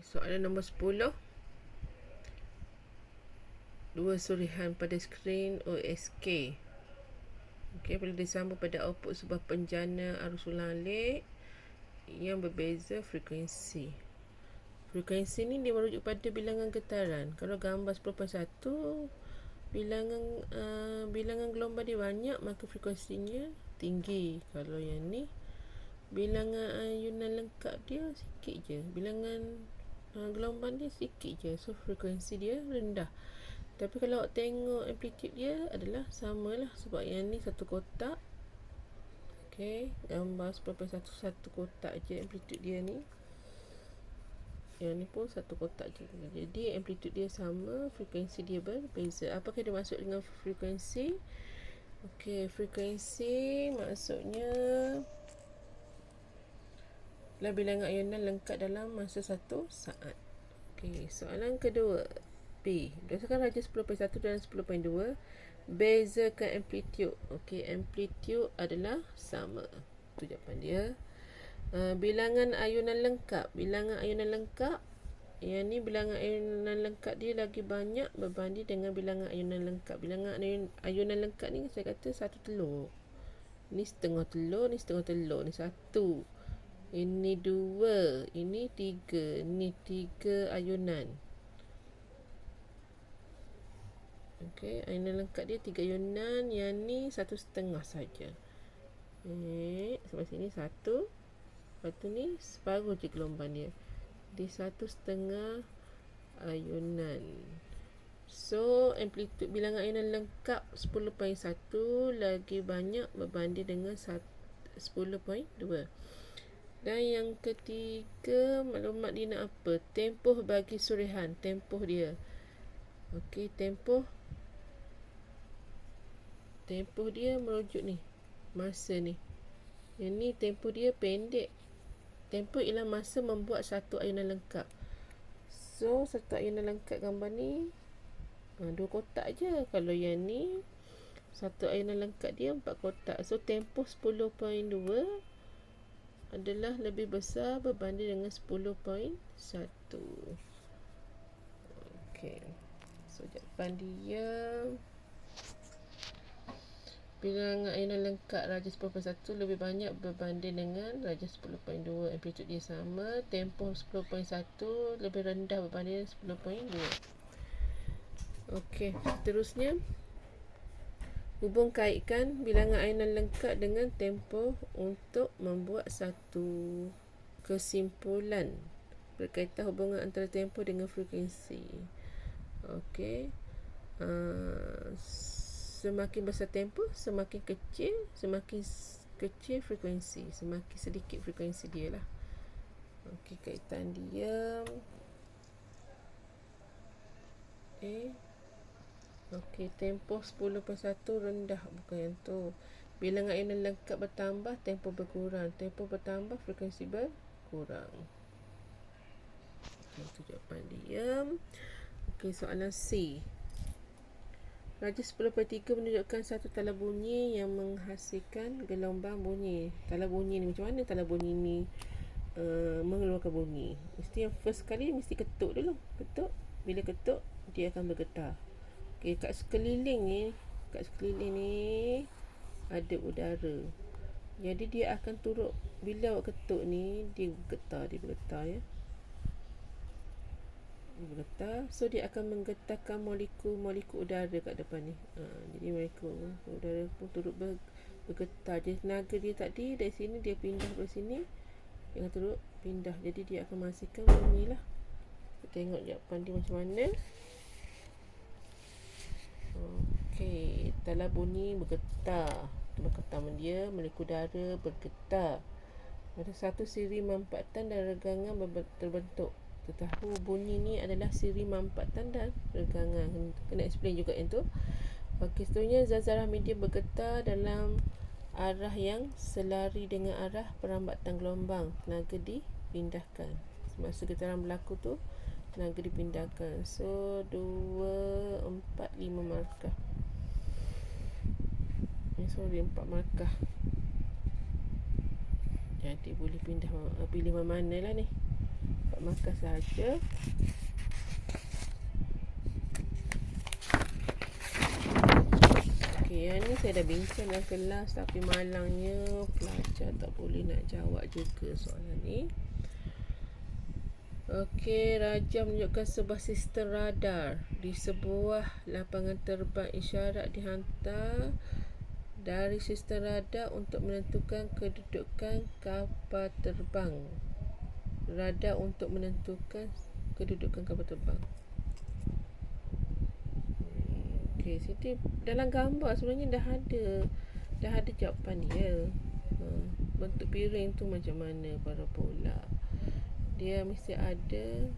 soalan nombor 10. Dua surihan pada skrin OSK. Okey, boleh disambung pada output sebuah penjana arus ulang alik yang berbeza frekuensi. Frekuensi ni dia merujuk pada bilangan getaran. Kalau gambar 10.1, bilangan gelombang dia banyak, maka frekuensinya tinggi. Kalau yang ni bilangan ayunan lengkap dia sikit je, bilangan gelombang dia sikit je, so frekuensi dia rendah. Tapi kalau awak tengok amplitude dia adalah sama lah, sebab yang ni satu kotak. Okey, gambar 10.1 satu kotak je amplitude dia ni, yang ni pun satu kotak je. Jadi amplitude dia sama, frekuensi dia berbeza. Apakah dia maksud dengan frekuensi? Okey, frekuensi maksudnya adalah bilangan ayunan lengkap dalam masa satu saat. Okey, soalan kedua. B. Berdasarkan raja 10.1 dan 10.2, bezakan amplitude. Okey, amplitude adalah sama. Itu jawapan dia. Bilangan ayunan lengkap. Bilangan ayunan lengkap, yang ni bilangan ayunan lengkap dia lagi banyak berbanding dengan bilangan ayunan lengkap. Bilangan ayunan lengkap ni saya kata satu telur. Ni setengah telur, ni setengah telur, ni satu. Ini dua, ini tiga. Ni tiga ayunan. Okey, ayunan lengkap dia tiga ayunan. Yang ni satu setengah saja. Sampai sini satu. Lepas tu ni separuh je gelombang dia. Dia satu setengah ayunan. So amplitude bilangan ayunan lengkap 10.1 lagi banyak berbanding dengan 10.2. Dan yang ketiga, maklumat dia nak apa? Tempoh bagi surihan. Tempoh dia. Okey, tempoh dia merujuk ni, masa ni. Yang ni tempoh dia pendek. Tempoh ialah masa membuat satu ayunan lengkap. So satu ayunan lengkap gambar ni dua kotak je. Kalau yang ni satu ayunan lengkap dia 4 kotak. So tempoh 10.2 adalah lebih besar berbanding dengan 10.1. Okey, so jawapan dia bilangan ayunan lengkap raja 10.1 lebih banyak berbanding dengan raja 10.2. Amplitude dia sama. Tempoh 10.1 lebih rendah berbanding 10.2. Okey, seterusnya, hubung kaitkan bilangan ayunan lengkap dengan tempoh untuk membuat satu kesimpulan berkaitan hubungan antara tempoh dengan frekuensi. Okey, semakin besar tempoh, semakin kecil frekuensi, semakin sedikit frekuensi dia lah. Okey, kaitan dia. Okey, tempoh 10.1 rendah, bukan yang tu. Bilangan ayunan lengkap bertambah, tempoh berkurang. Tempoh bertambah, frekuensi berkurang. Itu jawapan dia. Okey, soalan C. Raja 10.3 menunjukkan satu tala bunyi yang menghasilkan gelombang bunyi. Tala bunyi ni macam mana tala bunyi ni mengeluarkan bunyi? Mesti yang first kali mesti ketuk dulu. Ketuk. Bila ketuk, dia akan bergetar. Okey, kat sekeliling ni ada udara. Jadi dia akan turut, bila awak ketuk ni, dia bergetar ya. Dia bergetar, so dia akan menggetarkan molekul udara kat depan ni. Jadi molekul udara pun turut bergetar. Jadi tenaga dia tadi dari sini dia pindah ke sini, dia akan turut pindah. Jadi dia akan menghasilkan bunyi lah. Kita tengok jawapan dia macam mana. Okey, tala bunyi bergetar. Itu pertama dia, molekul udara bergetar. Ada satu siri mampatan dan regangan terbentuk. Kita tahu bunyi ni adalah siri mampatan dan regangan. Kena explain juga yang tu. Okey, seterusnya zat-zarah medium bergetar dalam arah yang selari dengan arah perambatan gelombang. Tenaga dipindahkan. Semasa getaran berlaku tu, tenaga dipindahkan. So 2, 4, 5 markah. 4 markah. Jadi boleh pilih mana lah ni. dapat markah sahaja. Okay, yang ni saya dah bincang dalam kelas, tapi malangnya pelajar tak boleh nak jawab juga soalan ni. Okey, Raja menunjukkan sebuah sistem radar di sebuah lapangan terbang. Isyarat dihantar dari sistem radar untuk menentukan kedudukan kapal terbang. Radar untuk menentukan kedudukan kapal terbang. Okey, sini dalam gambar sebenarnya dah ada jawapan dia. Bentuk piring tu macam mana parabola? Dia mesti ada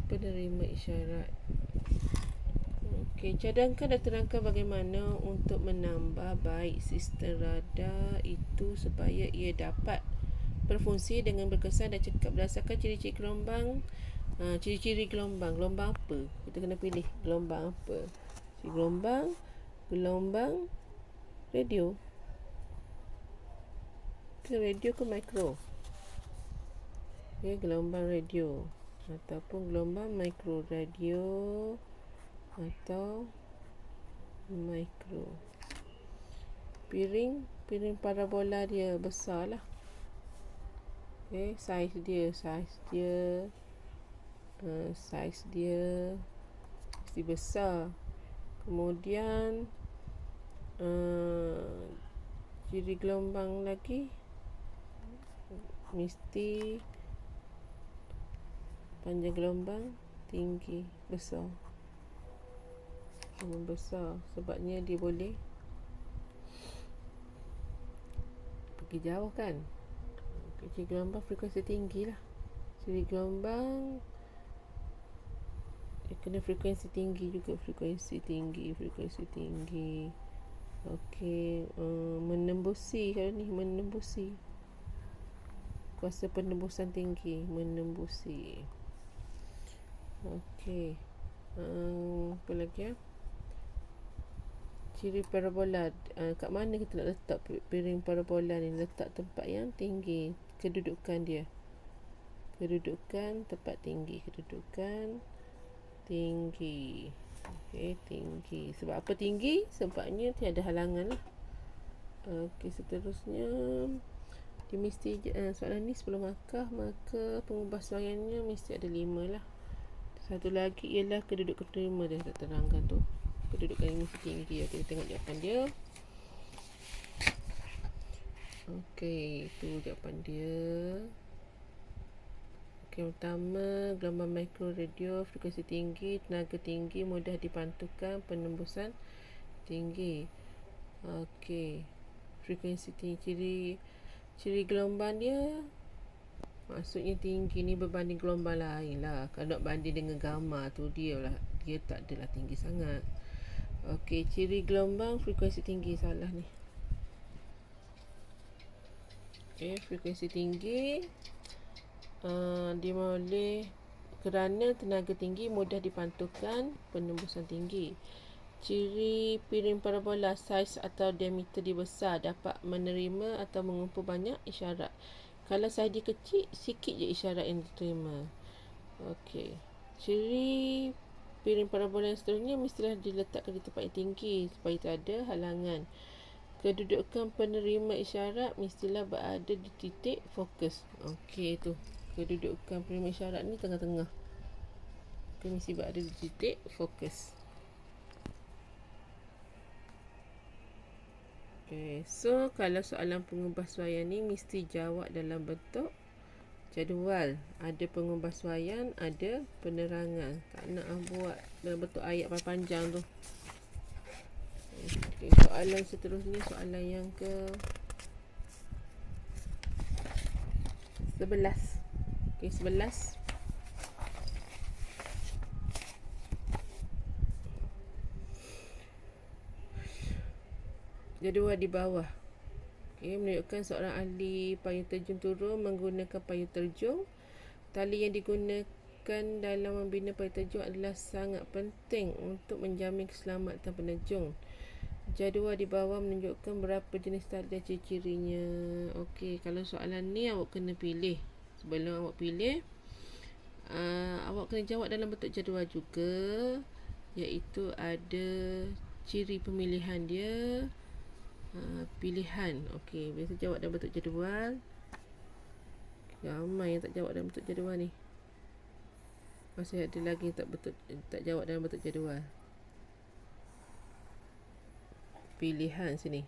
penerima isyarat. Okey, cadangkan dan terangkan bagaimana untuk menambah baik sistem radar itu supaya ia dapat berfungsi dengan berkesan dan cekap berdasarkan ciri-ciri gelombang. Ciri-ciri gelombang. Gelombang apa? Kita kena pilih gelombang apa. Gelombang radio. Ke radio ke mikro? Okay, gelombang radio ataupun gelombang mikro. Radio atau mikro. Piring parabola dia besar lah. Okay, saiz dia mesti besar. Kemudian ciri gelombang lagi mesti panjang gelombang tinggi, besar. Sebabnya dia boleh pergi jauh kan. Ciri gelombang frekuensi tinggi lah. Ciri gelombang dia kena frekuensi tinggi juga. Frekuensi tinggi. Okey, menembusi. Kalau ni menembusi, kuasa penembusan tinggi, menembusi. Okey, apa lagi ya? Ciri parabola. Kat mana kita nak letak piring parabola ni? Letak tempat yang tinggi. Kedudukan dia. Kedudukan tempat tinggi. Kedudukan tinggi. Okey, tinggi. Sebab apa tinggi? Sebabnya tiada halangan lah. Okey, seterusnya dia mesti soalan ni 10 markah, maka pengubahsuaiannya mesti ada 5 lah. Satu lagi ialah kedudukan penerima. Dia dah terangkan tu. Kedudukan ini mesti tinggi. Kita tengok jawapan dia. Okey, itu jawapan dia. Okey, pertama, gelombang mikro radio, frekuensi tinggi, tenaga tinggi, mudah dipantulkan, penembusan tinggi. Okey, frekuensi tinggi, ciri gelombang dia maksudnya tinggi ni berbanding gelombang lain lah. Kalau nak banding dengan gamma tu, dia tak adalah tinggi sangat. Okey, ciri gelombang frekuensi tinggi. Salah ni. Okey, frekuensi tinggi dia boleh kerana tenaga tinggi, mudah dipantulkan, penembusan tinggi. Ciri piring parabola, saiz atau diameter dia besar, dapat menerima atau mengumpul banyak isyarat. Kalau saiz dia kecil, sikit je isyarat yang diterima. Okey, ciri piring parabola yang seterusnya mestilah diletakkan di tempat yang tinggi supaya tak ada halangan. Kedudukan penerima isyarat mestilah berada di titik fokus. Okey, tu kedudukan penerima isyarat ni tengah-tengah. Dia mesti berada di titik fokus. Okay, so kalau soalan pengubahsuaian ni mesti jawab dalam bentuk jadual. Ada pengubahsuaian, ada penerangan. Tak nak buat dalam bentuk ayat panjang tu. Okay, soalan seterusnya, soalan yang ke 11. Okay, 11. Jadual di bawah. Okay, menunjukkan seorang ahli payung terjun turun menggunakan payung terjun. Tali yang digunakan dalam membina payung terjun adalah sangat penting untuk menjamin keselamatan penerjun. Jadual di bawah menunjukkan berapa jenis tali dan ciri-cirinya. Okey, kalau soalan ni awak kena pilih. Sebelum awak pilih, Awak kena jawab dalam bentuk jadual juga, iaitu ada ciri pemilihan dia, pilihan. Okey, biasa jawab dalam bentuk jadual. Ramai yang tak jawab dalam bentuk jadual ni. Masih ada lagi yang tak jawab dalam bentuk jadual. Pilihan sini.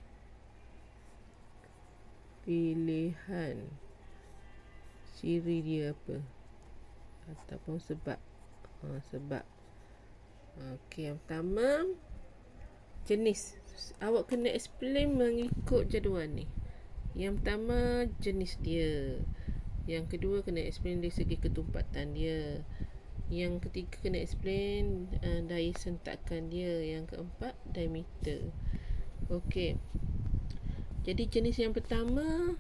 Pilihan. Ciri dia apa? Ataupun sebab. Sebab. Okey, yang pertama, jenis. Awak kena explain mengikut jadual ni. Yang pertama, jenis dia. Yang kedua, kena explain dari segi ketumpatan dia. Yang ketiga, kena explain daya sentakan dia. Yang keempat, diameter. Okey. Jadi jenis yang pertama,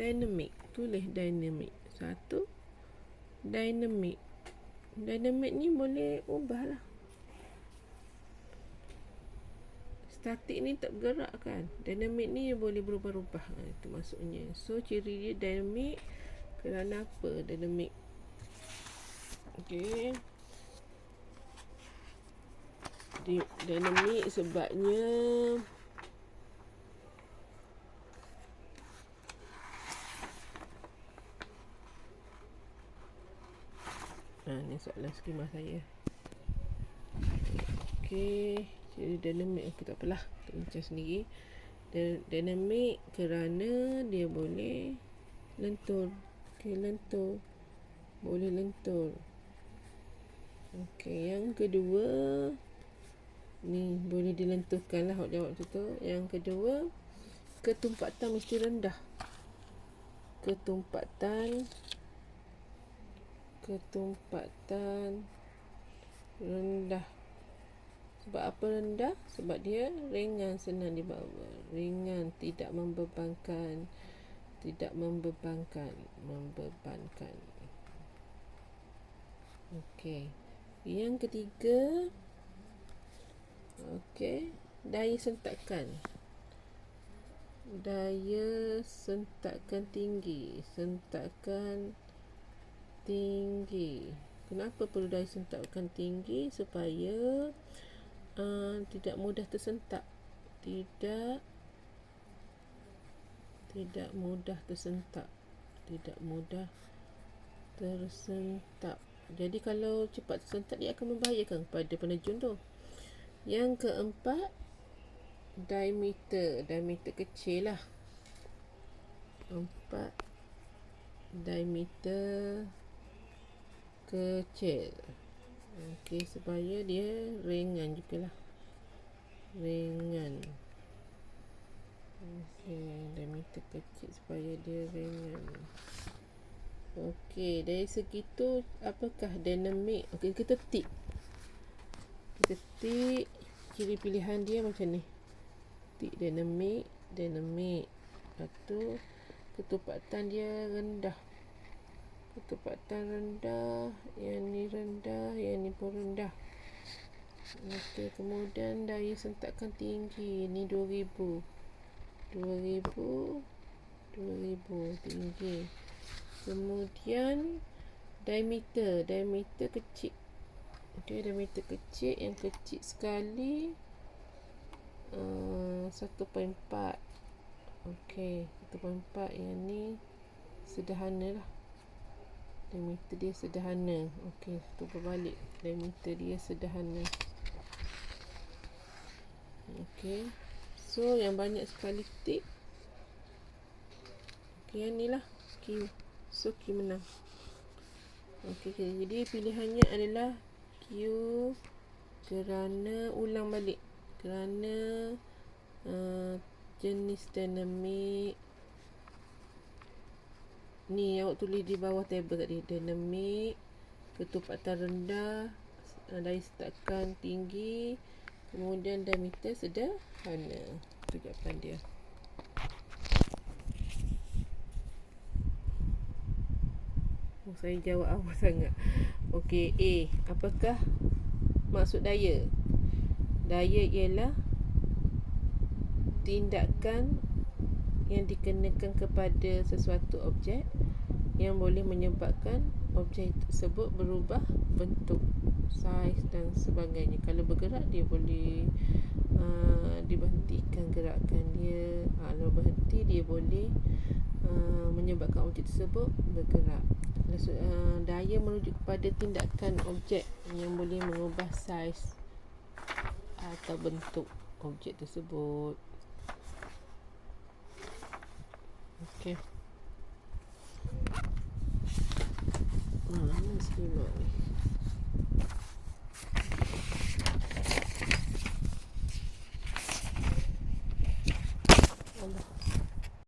dynamic. Tulis dynamic. Satu, dynamic. Dynamic ni boleh ubah lah. Statik ni tak bergerak kan. Dynamic ni boleh berubah-ubah. Itu maksudnya. So ciri dia dynamic. Kerana apa dynamic? Okey. Dynamic sebabnya ni soalan skema saya. Okey, jadi dynamic. Okey, tak apalah, kita bincang sendiri. Dynamic kerana dia boleh lentur. Okey, lentur. Boleh lentur. Okey, yang kedua ni boleh dilenturkan lah. Awak jawab macam tu. Yang kedua, ketumpatan mesti rendah. Ketumpatan rendah. Sebab apa rendah? Sebab dia ringan, senang dibawa. Ringan, tidak membebankan. Membebankan. Okey. Yang ketiga, okey, daya sentakan. Daya sentakan tinggi. Kenapa perlu daya sentakan tinggi? Supaya tidak mudah tersentak. Tidak mudah tersentak. Jadi kalau cepat tersentak, dia akan membahayakan kepada penerjun tu. Yang keempat, diameter. Diameter kecil lah. Diameter kecil. Okey, supaya dia ringan jugalah. Ringan. Okey, diameter kecil supaya dia ringan. Okey, dari segi tu apakah dynamic? Okey, kita tik. Ciri pilihan dia macam ni. Tik dynamic. Lepas tu ketumpatan dia rendah. Yang ni rendah, yang ni pun rendah. Okey, kemudian daya sentakan tinggi. Ni 2000 tinggi. Kemudian diameter kecil. Okey, diameter kecil, yang kecil sekali 1.4. Okey, 1.4. Yang ni sederhana lah. Diameter dia sederhana. Okey, tu berbalik. Diameter dia sederhana. Okey. So, yang banyak sekali tik. Okey, yang ni lah Q. So, Q menang. Okey, jadi pilihannya adalah Q kerana ulang balik. Kerana jenis dynamic. Ni awak tulis di bawah tabel tadi. Dynamic, ketumpatan rendah, daya sentakan tinggi, kemudian diameter sederhana. Itu jawapan dia. Saya jawab awal sangat. Okey, A. Apakah maksud daya? Daya ialah tindakan yang dikenakan kepada sesuatu objek yang boleh menyebabkan objek tersebut berubah bentuk, saiz dan sebagainya. Kalau bergerak dia boleh diberhentikan gerakan dia. Kalau berhenti dia boleh menyebabkan objek tersebut bergerak. Daya merujuk kepada tindakan objek yang boleh mengubah saiz atau bentuk objek tersebut. Okey. Simak ni.